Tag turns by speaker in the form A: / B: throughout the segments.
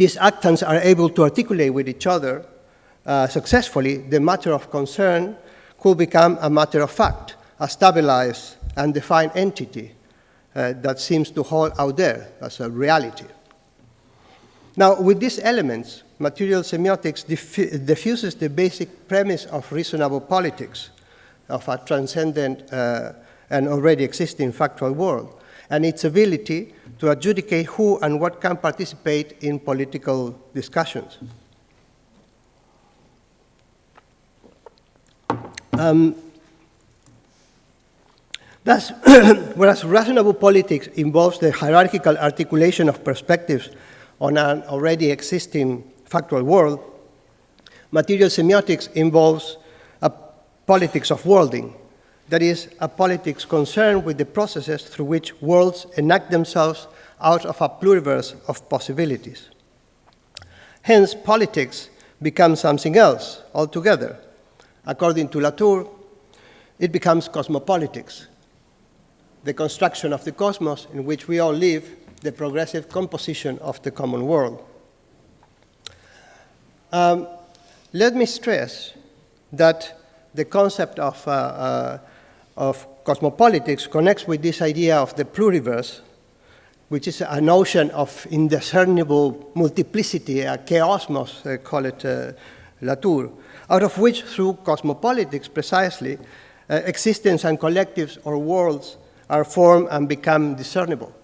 A: these actants are able to articulate with each other successfully, the matter of concern could become a matter of fact, a stabilized and defined entity that seems to hold out there as a reality. Now, with these elements, material semiotics diffuses the basic premise of reasonable politics, of a transcendent and already existing factual world, and its ability to adjudicate who and what can participate in political discussions. Thus, whereas reasonable politics involves the hierarchical articulation of perspectives on an already existing factual world, material semiotics involves a politics of worlding, that is, a politics concerned with the processes through which worlds enact themselves out of a pluriverse of possibilities. Hence, politics becomes something else altogether. According to Latour, it becomes cosmopolitics, the construction of the cosmos in which we all live, the progressive composition of the common world. Let me stress that the concept of cosmopolitics connects with this idea of the pluriverse, which is a notion of indiscernible multiplicity, a chaosmos, call it Latour, out of which, through cosmopolitics precisely, existence and collectives or worlds are formed and become discernible.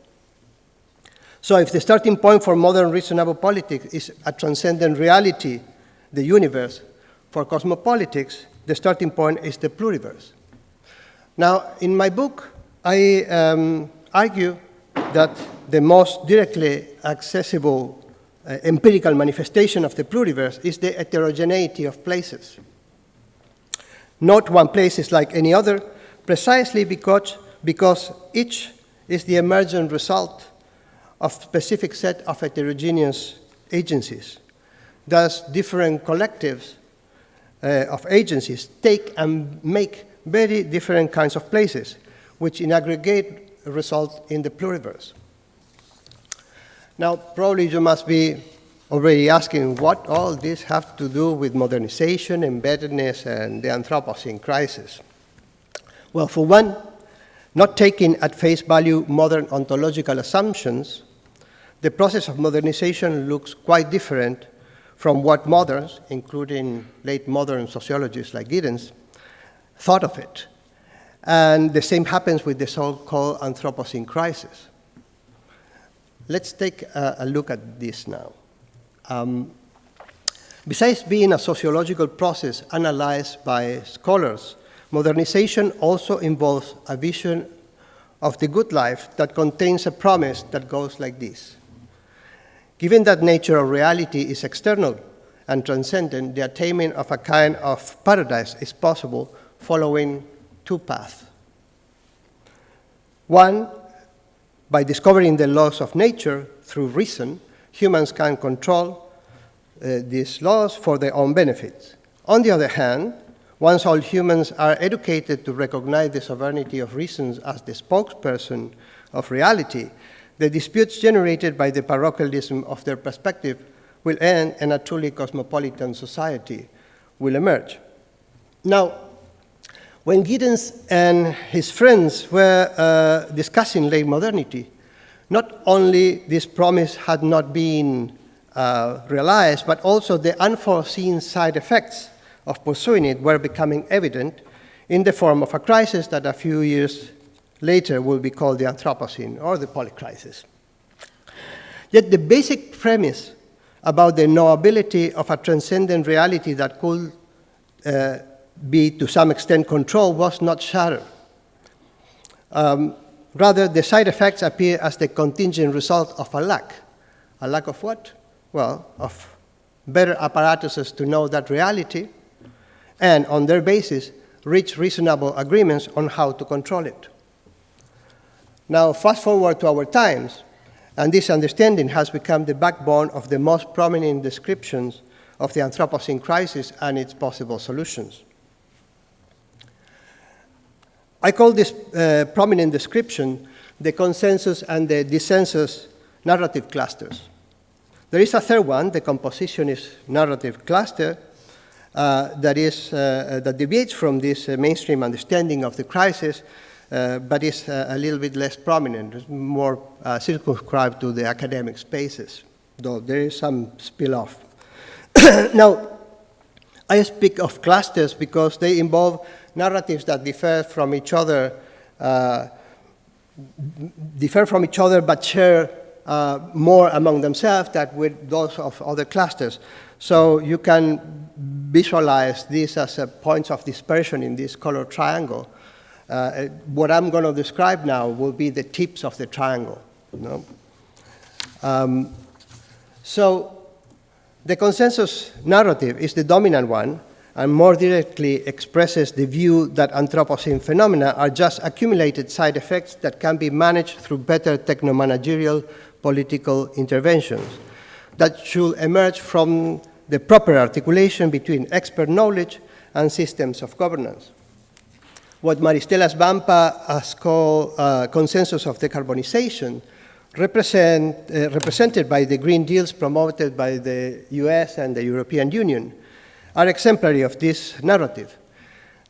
A: So if the starting point for modern reasonable politics is a transcendent reality, the universe, for cosmopolitics, the starting point is the pluriverse. Now, in my book, I argue that the most directly accessible empirical manifestation of the pluriverse is the heterogeneity of places. Not one place is like any other, precisely because each is the emergent result of a specific set of heterogeneous agencies. Thus, different collectives of agencies take and make very different kinds of places, which in aggregate result in the pluriverse. Now, probably you must be already asking what all this have to do with modernization, embeddedness, and the Anthropocene crisis. Well, for one, not taking at face value modern ontological assumptions, the process of modernization looks quite different from what moderns, including late modern sociologists like Giddens, thought of it. And the same happens with the so-called Anthropocene crisis. Let's take a look at this now. Besides being a sociological process analyzed by scholars, modernization also involves a vision of the good life that contains a promise that goes like this. Given that nature or reality is external and transcendent, the attainment of a kind of paradise is possible following two paths. One, by discovering the laws of nature through reason, humans can control these laws for their own benefit. On the other hand, once all humans are educated to recognize the sovereignty of reason as the spokesperson of reality, the disputes generated by the parochialism of their perspective will end and a truly cosmopolitan society will emerge. Now, when Giddens and his friends were discussing late modernity, not only this promise had not been realized, but also the unforeseen side effects of pursuing it were becoming evident in the form of a crisis that a few years later will be called the Anthropocene or the polycrisis. Yet the basic premise about the knowability of a transcendent reality that could be to some extent controlled was not shattered. Rather, the side effects appear as the contingent result of a lack. A lack of what? Well, of better apparatuses to know that reality, and on their basis, reach reasonable agreements on how to control it. Now, fast forward to our times, and this understanding has become the backbone of the most prominent descriptions of the Anthropocene crisis and its possible solutions. I call this prominent description the consensus and the dissensus narrative clusters. There is a third one, the compositionist narrative cluster, that deviates from this mainstream understanding of the crisis, but is a little bit less prominent, more circumscribed to the academic spaces, though there is some spill-off. Now, I speak of clusters because they involve narratives that differ from each other, but share more among themselves than with those of other clusters. So you can visualize this as points of dispersion in this color triangle. What I'm going to describe now will be the tips of the triangle. You know? So the consensus narrative is the dominant one and more directly expresses the view that Anthropocene phenomena are just accumulated side effects that can be managed through better techno-managerial political interventions that should emerge from the proper articulation between expert knowledge and systems of governance. What Maristela Svampa has called consensus of decarbonization, represented by the Green Deals promoted by the US and the European Union, are exemplary of this narrative.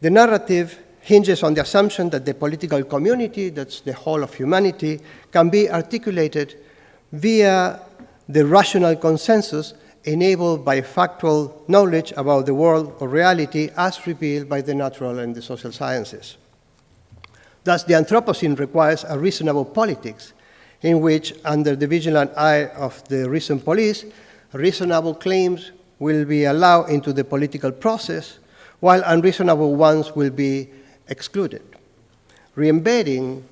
A: The narrative hinges on the assumption that the political community, that's the whole of humanity, can be articulated via the rational consensus enabled by factual knowledge about the world or reality as revealed by the natural and the social sciences. Thus, the Anthropocene requires a reasonable politics in which, under the vigilant eye of the reason police, reasonable claims will be allowed into the political process, while unreasonable ones will be excluded. Re-embedding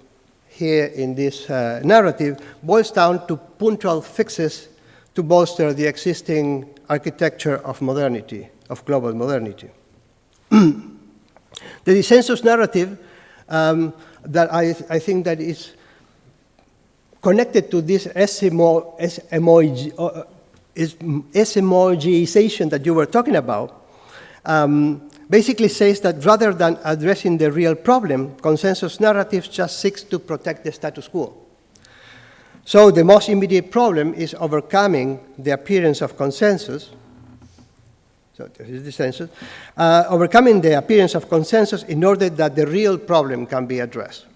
A: here in this narrative boils down to punctual fixes to bolster the existing architecture of modernity, of global modernity. The dissensus narrative that I think that is connected to this esemogeization that you were talking about, basically says that rather than addressing the real problem, consensus narratives just seeks to protect the status quo. So the most immediate problem is overcoming the appearance of consensus. So this is the census. Overcoming the appearance of consensus in order that the real problem can be addressed.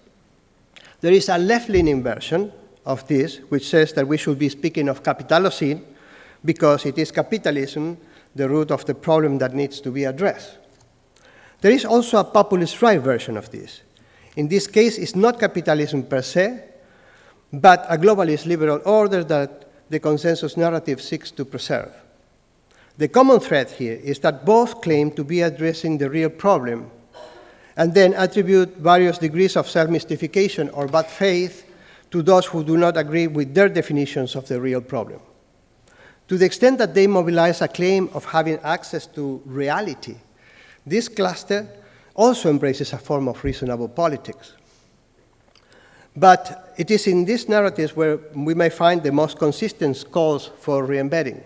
A: There is a left-leaning version of this, which says that we should be speaking of capitalocene because it is capitalism, the root of the problem that needs to be addressed. There is also a populist right version of this. In this case, it's not capitalism per se, but a globalist liberal order that the consensus narrative seeks to preserve. The common thread here is that both claim to be addressing the real problem and then attribute various degrees of self-mystification or bad faith to those who do not agree with their definitions of the real problem. To the extent that they mobilize a claim of having access to reality, this cluster also embraces a form of reasonable politics. But it is in these narratives where we may find the most consistent calls for re-embedding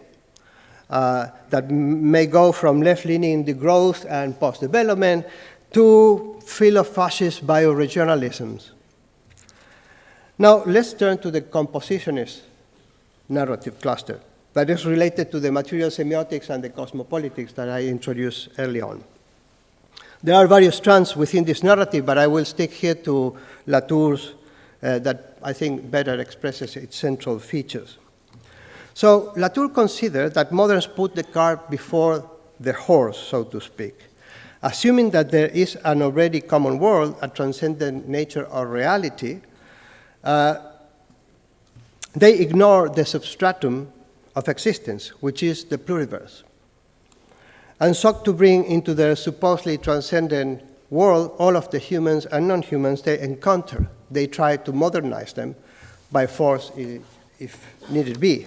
A: that may go from left-leaning degrowth and post-development to philo-fascist bioregionalisms. Now, let's turn to the compositionist narrative cluster that is related to the material semiotics and the cosmopolitics that I introduced early on. There are various strands within this narrative, but I will stick here to Latour's that I think better expresses its central features. So Latour considered that moderns put the cart before the horse, so to speak, assuming that there is an already common world, a transcendent nature or reality. They ignore the substratum of existence, which is the pluriverse, and sought to bring into their supposedly transcendent world all of the humans and non-humans they encounter. They try to modernize them by force if needed be.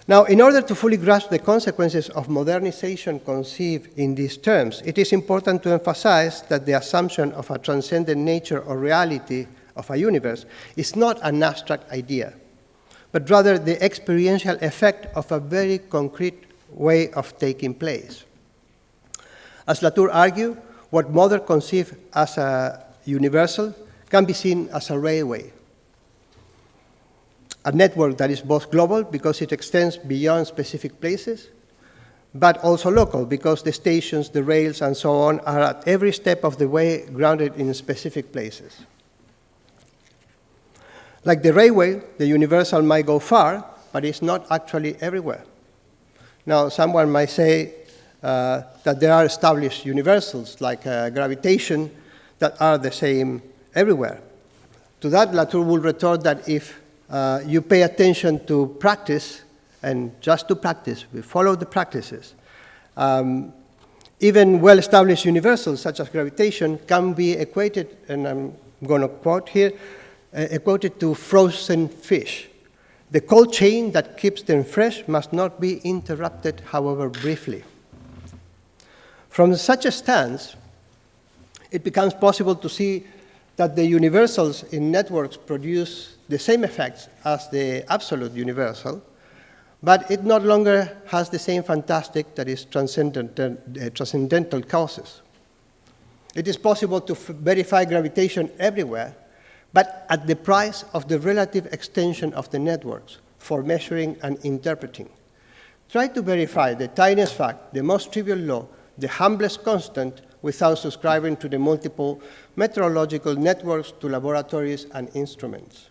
A: Now, in order to fully grasp the consequences of modernization conceived in these terms, it is important to emphasize that the assumption of a transcendent nature or reality of a universe is not an abstract idea, but rather the experiential effect of a very concrete way of taking place. As Latour argued, what moderns conceive as a universal can be seen as a railway. a network that is both global because it extends beyond specific places, but also local because the stations, the rails, and so on are at every step of the way grounded in specific places. Like the railway, the universal might go far, but it's not actually everywhere. Now, someone might say that there are established universals like gravitation that are the same everywhere. To that, Latour will retort that if you pay attention to practice, and just to practice, we follow the practices, even well-established universals such as gravitation can be equated, and I'm going to quote here, equated to frozen fish. The cold chain that keeps them fresh must not be interrupted, however briefly. From such a stance, it becomes possible to see that the universals in networks produce the same effects as the absolute universal, but it no longer has the same fantastic, that is, transcendental causes. It is possible to verify gravitation everywhere, but at the price of the relative extension of the networks for measuring and interpreting. Try to verify the tiniest fact, the most trivial law, the humblest constant, without subscribing to the multiple meteorological networks to laboratories and instruments.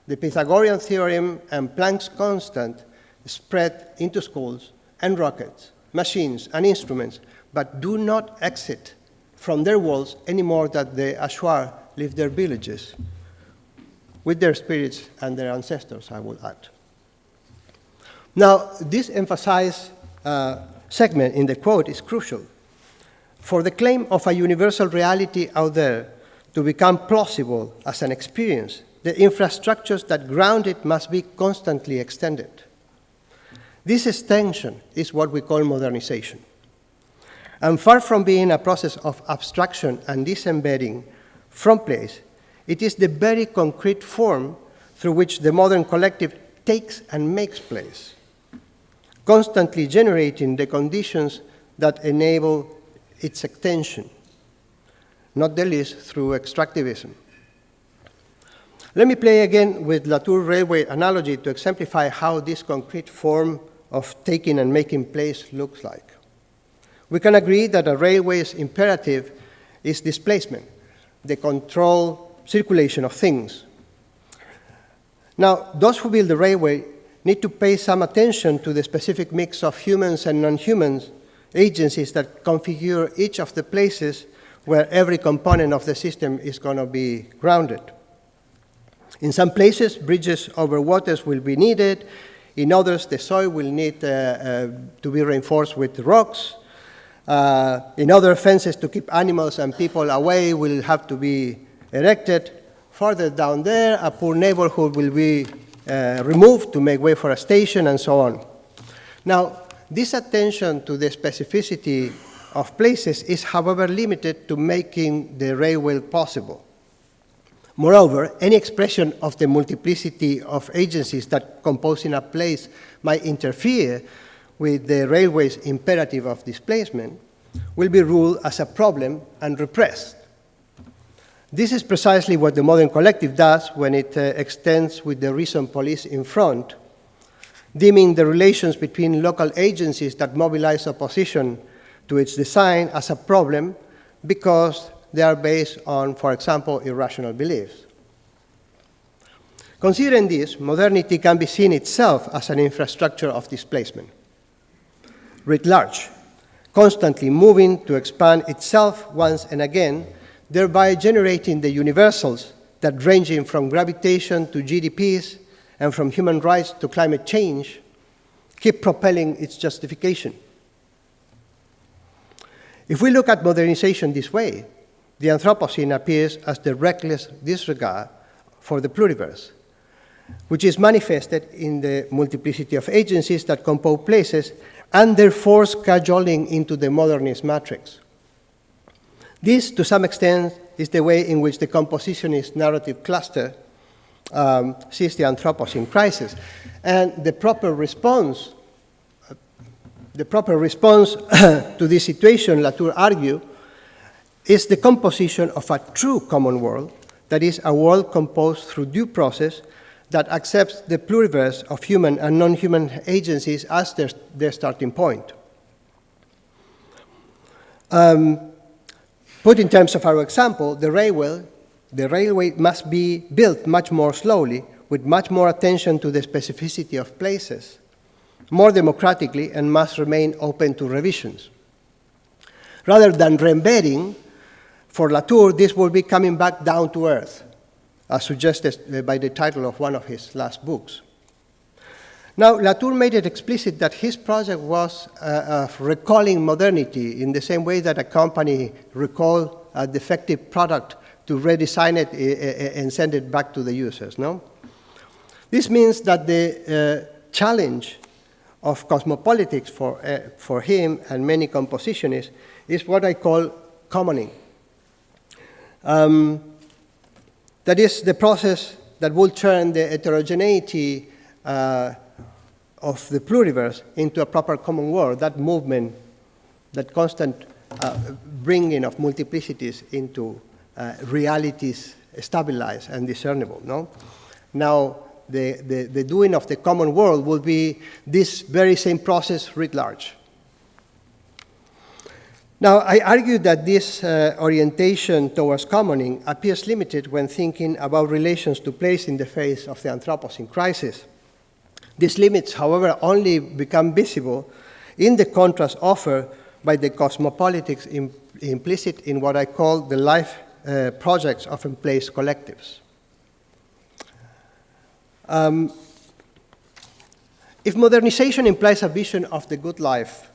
A: The Pythagorean theorem and Planck's constant spread into schools and rockets, machines and instruments, but do not exit from their walls any more than the Ashwar leave their villages, with their spirits and their ancestors, I will add. Now, this emphasized segment in the quote is crucial. For the claim of a universal reality out there to become plausible as an experience, the infrastructures that ground it must be constantly extended. This extension is what we call modernization. And far from being a process of abstraction and disembedding from place, it is the very concrete form through which the modern collective takes and makes place, constantly generating the conditions that enable its extension, not the least through extractivism. Let me play again with Latour railway analogy to exemplify how this concrete form of taking and making place looks like. We can agree that a railway's imperative is displacement, the controlled circulation of things. Now, those who build the railway need to pay some attention to the specific mix of humans and non-humans agencies that configure each of the places where every component of the system is going to be grounded. In some places, bridges over waters will be needed. In others, the soil will need to be reinforced with rocks. In other, fences to keep animals and people away will have to be erected. Further down there, a poor neighborhood will be removed to make way for a station, and so on. Now, this attention to the specificity of places is, however, limited to making the railway possible. Moreover, any expression of the multiplicity of agencies that compose in a place might interfere with the railway's imperative of displacement will be ruled as a problem and repressed. This is precisely what the modern collective does when it extends with the reason police in front, deeming the relations between local agencies that mobilize opposition to its design as a problem because they are based on, for example, irrational beliefs. Considering this, modernity can be seen itself as an infrastructure of displacement, writ large, constantly moving to expand itself once and again, thereby generating the universals that, ranging from gravitation to GDPs and from human rights to climate change, keep propelling its justification. If we look at modernization this way, the Anthropocene appears as the reckless disregard for the pluriverse, which is manifested in the multiplicity of agencies that compose places and their forced cajoling into the modernist matrix. This, to some extent, is the way in which the compositionist narrative cluster sees the Anthropocene crisis. And the proper response to this situation, Latour argued, is the composition of a true common world, that is, a world composed through due process that accepts the pluriverse of human and non-human agencies as their starting point. Put in terms of our example, the railway must be built much more slowly, with much more attention to the specificity of places, more democratically, and must remain open to revisions. Rather than re-embedding, for Latour, this will be coming back down to earth, as suggested by the title of one of his last books. Now, Latour made it explicit that his project was of recalling modernity in the same way that a company recalls a defective product to redesign it and send it back to the users, no? This means that the challenge of cosmopolitics for him and many compositionists is what I call commoning. That is the process that will turn the heterogeneity of the pluriverse into a proper common world, that movement, that constant bringing of multiplicities into realities stabilized and discernible. No? Now, the doing of the common world will be this very same process writ large. Now, I argue that this orientation towards commoning appears limited when thinking about relations to place in the face of the Anthropocene crisis. These limits, however, only become visible in the contrast offered by the cosmopolitics implicit in what I call the life projects of emplaced collectives. If modernization implies a vision of the good life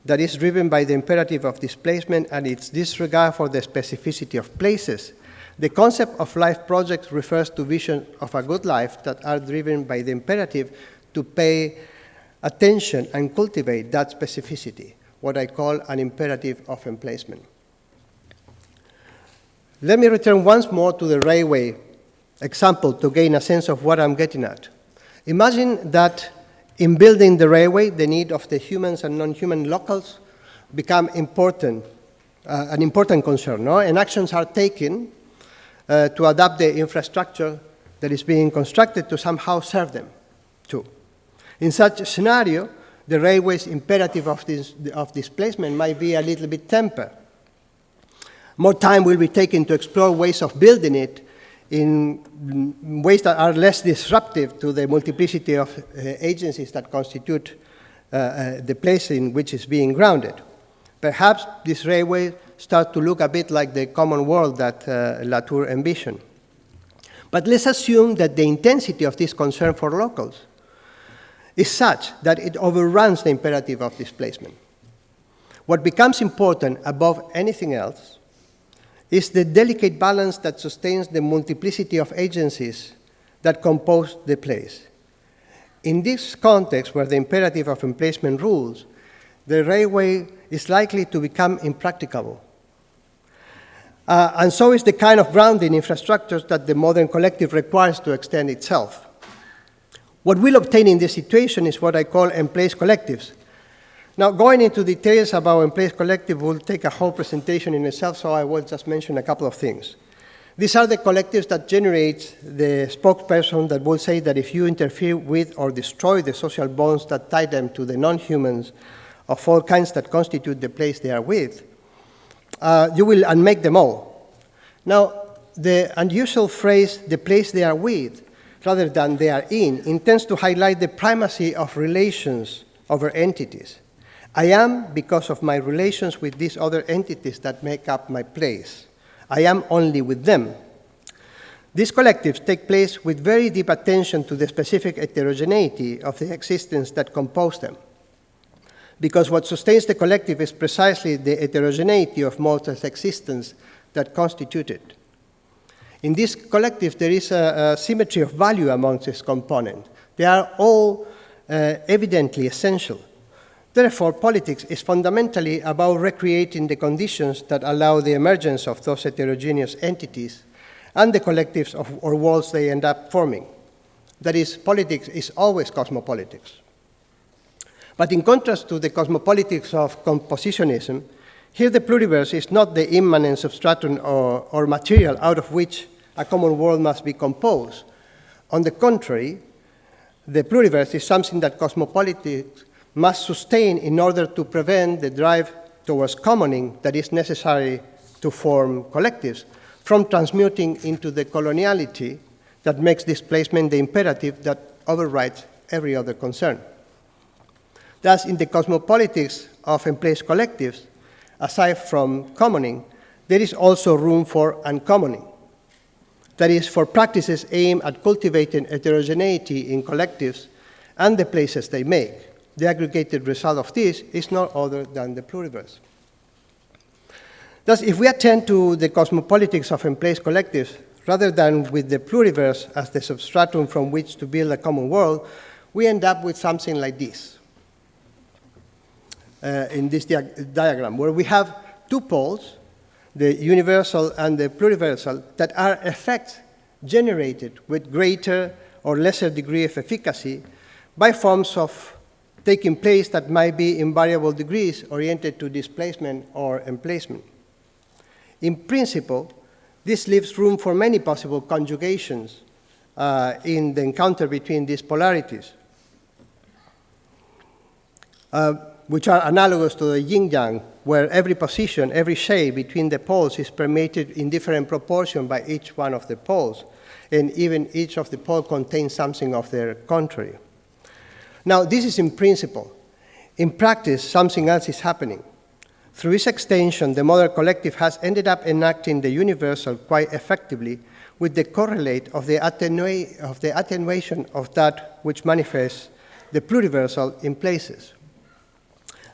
A: that is driven by the imperative of displacement and its disregard for the specificity of places, the concept of life projects refers to visions of a good life that are driven by the imperative to pay attention and cultivate that specificity, what I call an imperative of emplacement. Let me return once more to the railway example to gain a sense of what I'm getting at. Imagine that in building the railway, the need of the humans and non-human locals become an important concern, no? And actions are taken to adapt the infrastructure that is being constructed to somehow serve them too. In such a scenario, the railway's imperative of displacement might be a little bit tempered. More time will be taken to explore ways of building it in ways that are less disruptive to the multiplicity of agencies that constitute the place in which it's being grounded. Perhaps this railway starts to look a bit like the common world that Latour envisioned. But let's assume that the intensity of this concern for locals is such that it overruns the imperative of displacement. What becomes important above anything else is the delicate balance that sustains the multiplicity of agencies that compose the place. In this context, where the imperative of emplacement rules, the railway is likely to become impracticable. And so is the kind of grounding infrastructures that the modern collective requires to extend itself. What we'll obtain in this situation is what I call emplaced collectives. Now, going into details about emplaced collective will take a whole presentation in itself, so I will just mention a couple of things. These are the collectives that generate the spokesperson that will say that if you interfere with or destroy the social bonds that tie them to the non-humans of all kinds that constitute the place they are with, you will unmake them all. Now, the unusual phrase, the place they are with, rather than they are in, intends to highlight the primacy of relations over entities. I am because of my relations with these other entities that make up my place. I am only with them. These collectives take place with very deep attention to the specific heterogeneity of the existence that compose them. Because what sustains the collective is precisely the heterogeneity of Malta's existence that constitute it. In this collective, there is a symmetry of value amongst its components. They are all evidently essential. Therefore, politics is fundamentally about recreating the conditions that allow the emergence of those heterogeneous entities and the collectives or worlds they end up forming. That is, politics is always cosmopolitics. But in contrast to the cosmopolitics of compositionism, here the pluriverse is not the immanent substratum or material out of which a common world must be composed, On the contrary, the pluriverse is something that cosmopolitics must sustain in order to prevent the drive towards commoning that is necessary to form collectives from transmuting into the coloniality that makes displacement the imperative that overrides every other concern. Thus, in the cosmopolitics of emplaced collectives, aside from commoning, there is also room for uncommoning. That is, for practices aimed at cultivating heterogeneity in collectives and the places they make. The aggregated result of this is no other than the pluriverse. Thus, if we attend to the cosmopolitics of emplaced collectives, rather than with the pluriverse as the substratum from which to build a common world, we end up with something like this. In this diagram, where we have two poles, the universal and the pluriversal, that are effects generated with greater or lesser degree of efficacy by forms of taking place that might be in variable degrees oriented to displacement or emplacement. In principle, this leaves room for many possible conjugations in the encounter between these polarities, which are analogous to the yin-yang, where every position, every shade between the poles is permeated in different proportion by each one of the poles, and even each of the poles contains something of their contrary. Now, this is in principle. In practice, something else is happening. Through its extension, the modern collective has ended up enacting the universal quite effectively with the correlate of the attenuation of that which manifests the pluriversal in places.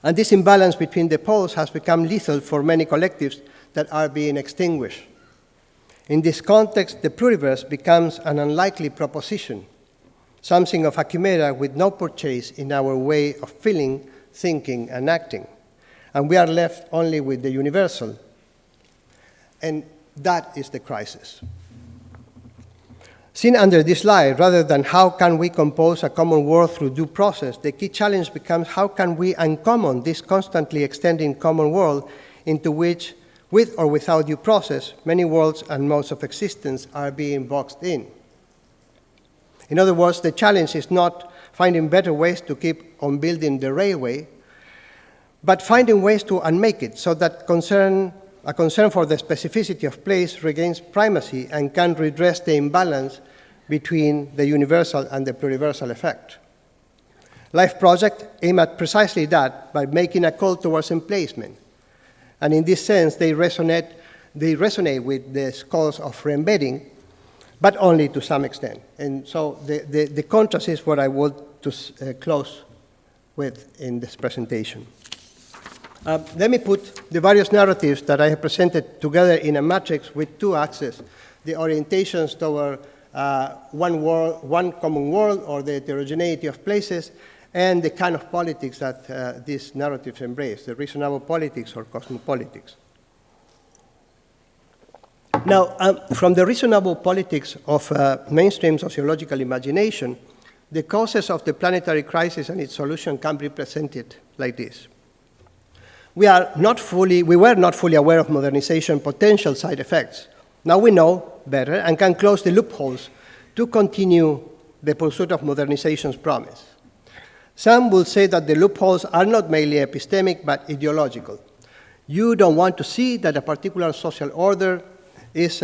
A: And this imbalance between the poles has become lethal for many collectives that are being extinguished. In this context, the pluriverse becomes an unlikely proposition, something of a chimera with no purchase in our way of feeling, thinking, and acting. And we are left only with the universal. And that is the crisis. Seen under this light, rather than how can we compose a common world through due process, the key challenge becomes how can we uncommon this constantly extending common world into which, with or without due process, many worlds and modes of existence are being boxed in. In other words, the challenge is not finding better ways to keep on building the railway, but finding ways to unmake it so that a concern for the specificity of place regains primacy and can redress the imbalance between the universal and the pluriversal effect. Life projects aim at precisely that by making a call towards emplacement. And in this sense, they resonate with the calls of reembedding, but only to some extent. And so the contrast is what I want to close with in this presentation. Let me put the various narratives that I have presented together in a matrix with two axes, the orientations toward one common world or the heterogeneity of places, and the kind of politics that these narratives embrace, the reasonable politics or cosmopolitics. Now, from the reasonable politics of mainstream sociological imagination, the causes of the planetary crisis and its solution can be presented like this. We were not fully aware of modernization potential side effects. Now we know better and can close the loopholes to continue the pursuit of modernization's promise. Some will say that the loopholes are not merely epistemic, but ideological. You don't want to see that a particular social order is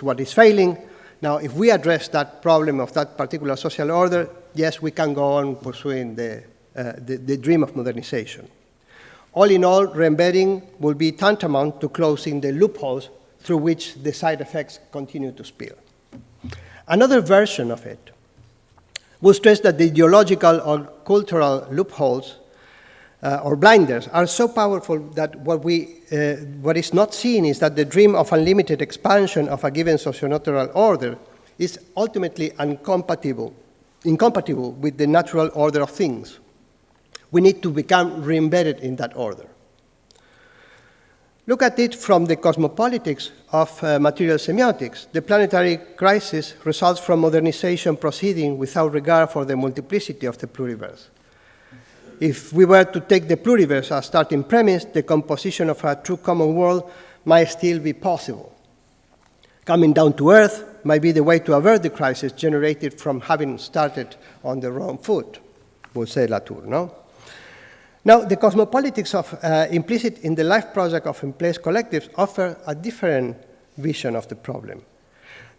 A: what is failing. Now, if we address that problem of that particular social order, yes, we can go on pursuing the dream of modernization. All in all, reembedding will be tantamount to closing the loopholes through which the side effects continue to spill. Another version of it will stress that the ideological or cultural loopholes or blinders are so powerful that what is not seen is that the dream of unlimited expansion of a given socio-natural order is ultimately incompatible with the natural order of things. We need to become re-embedded in that order. Look at it from the cosmopolitics of material semiotics. The planetary crisis results from modernization proceeding without regard for the multiplicity of the pluriverse. If we were to take the pluriverse as starting premise, the composition of a true common world might still be possible. Coming down to earth, might be the way to avert the crisis generated from having started on the wrong foot, would say Latour, no? Now, the cosmopolitics of implicit in the life project of in-place collectives offer a different vision of the problem.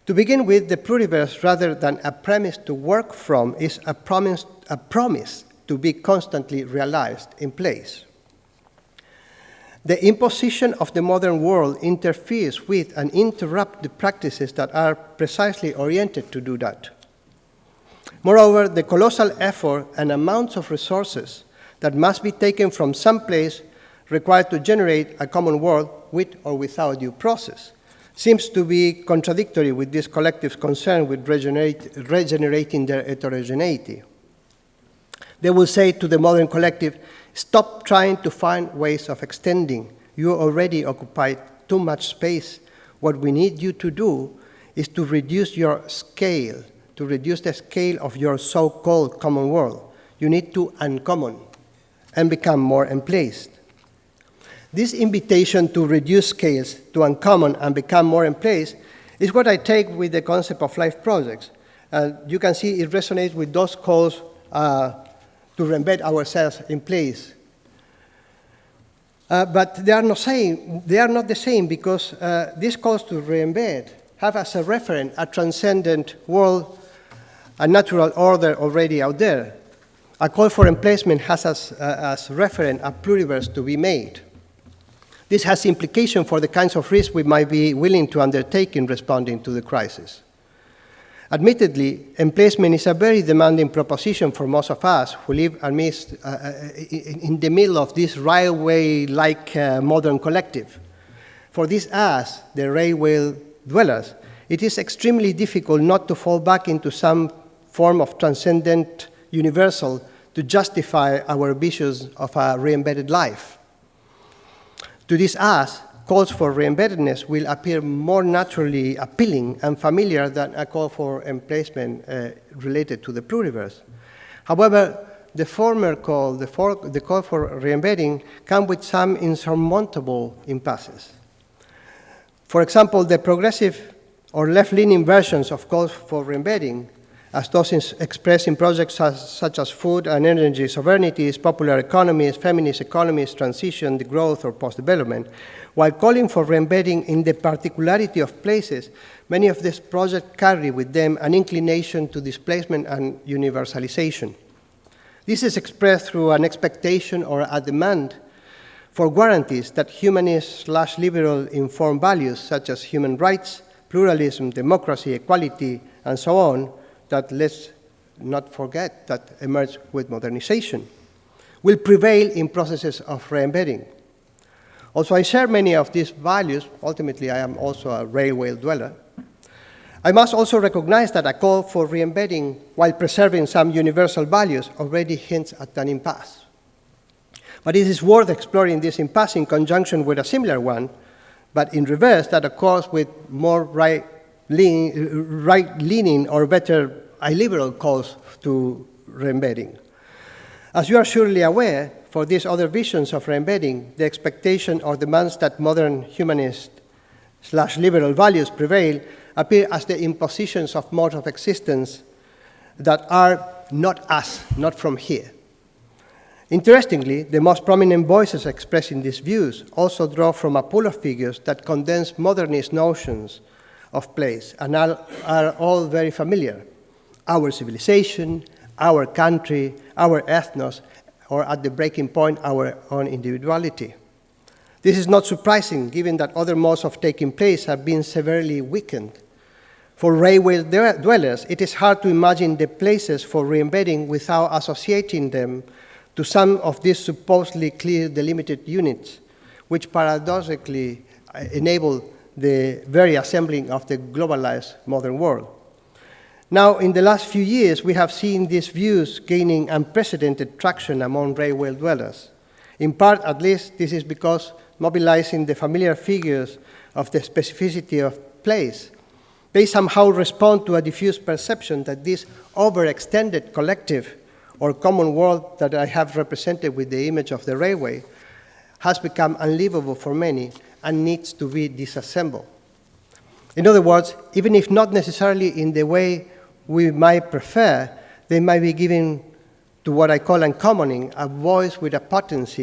A: To begin with, the pluriverse, rather than a premise to work from, is a promise to be constantly realized in place. The imposition of the modern world interferes with and interrupts the practices that are precisely oriented to do that. Moreover, the colossal effort and amounts of resources that must be taken from some place required to generate a common world with or without due process seems to be contradictory with this collective's concern with regenerating their heterogeneity. They will say to the modern collective, stop trying to find ways of extending. You already occupy too much space. What we need you to do is to reduce your scale, to reduce the scale of your so-called common world. You need to uncommon and become more emplaced. This invitation to reduce scales, to uncommon and become more emplaced, is what I take with the concept of life projects. You can see it resonates with those calls to embed ourselves in place. But they are not the same because these calls to re-embed have as a referent a transcendent world, a natural order already out there. A call for emplacement has as referent a pluriverse to be made. This has implications for the kinds of risks we might be willing to undertake in responding to the crisis. Admittedly, emplacement is a very demanding proposition for most of us who live amidst, in the middle of this railway-like modern collective. For these us, the railway dwellers, it is extremely difficult not to fall back into some form of transcendent universal to justify our visions of a re-embedded life. To this us, calls for re-embeddedness will appear more naturally appealing and familiar than a call for emplacement related to the pluriverse. However, the former call, the call for re-embedding, come with some insurmountable impasses. For example, the progressive or left-leaning versions of calls for re-embedding, as those expressed in projects such as food and energy sovereignties, popular economies, feminist economies, transition, the growth, or post-development, while calling for re-embedding in the particularity of places, many of these projects carry with them an inclination to displacement and universalization. This is expressed through an expectation or a demand for guarantees that humanist/liberal informed values such as human rights, pluralism, democracy, equality, and so on, that let's not forget that emerge with modernization, will prevail in processes of re-embedding. Also, I share many of these values. Ultimately, I am also a railway dweller. I must also recognize that a call for re-embedding while preserving some universal values already hints at an impasse. But it is worth exploring this impasse in conjunction with a similar one, but in reverse, that occurs with more right-leaning or better illiberal calls to re-embedding. As you are surely aware, for these other visions of re-embedding, the expectation or demands that modern humanist/liberal values prevail appear as the impositions of modes of existence that are not us, not from here. Interestingly, the most prominent voices expressing these views also draw from a pool of figures that condense modernist notions of place and are all very familiar. Our civilization, our country, our ethnos, or at the breaking point, our own individuality. This is not surprising, given that other modes of taking place have been severely weakened. For railway dwellers, it is hard to imagine the places for re-embedding without associating them to some of these supposedly clear delimited units, which paradoxically enable the very assembling of the globalized modern world. Now, in the last few years, we have seen these views gaining unprecedented traction among railway dwellers. In part, at least, this is because mobilizing the familiar figures of the specificity of place, they somehow respond to a diffuse perception that this overextended collective or common world that I have represented with the image of the railway has become unlivable for many and needs to be disassembled. In other words, even if not necessarily in the way we might prefer, they might be given to what I call uncommoning, a voice with a potency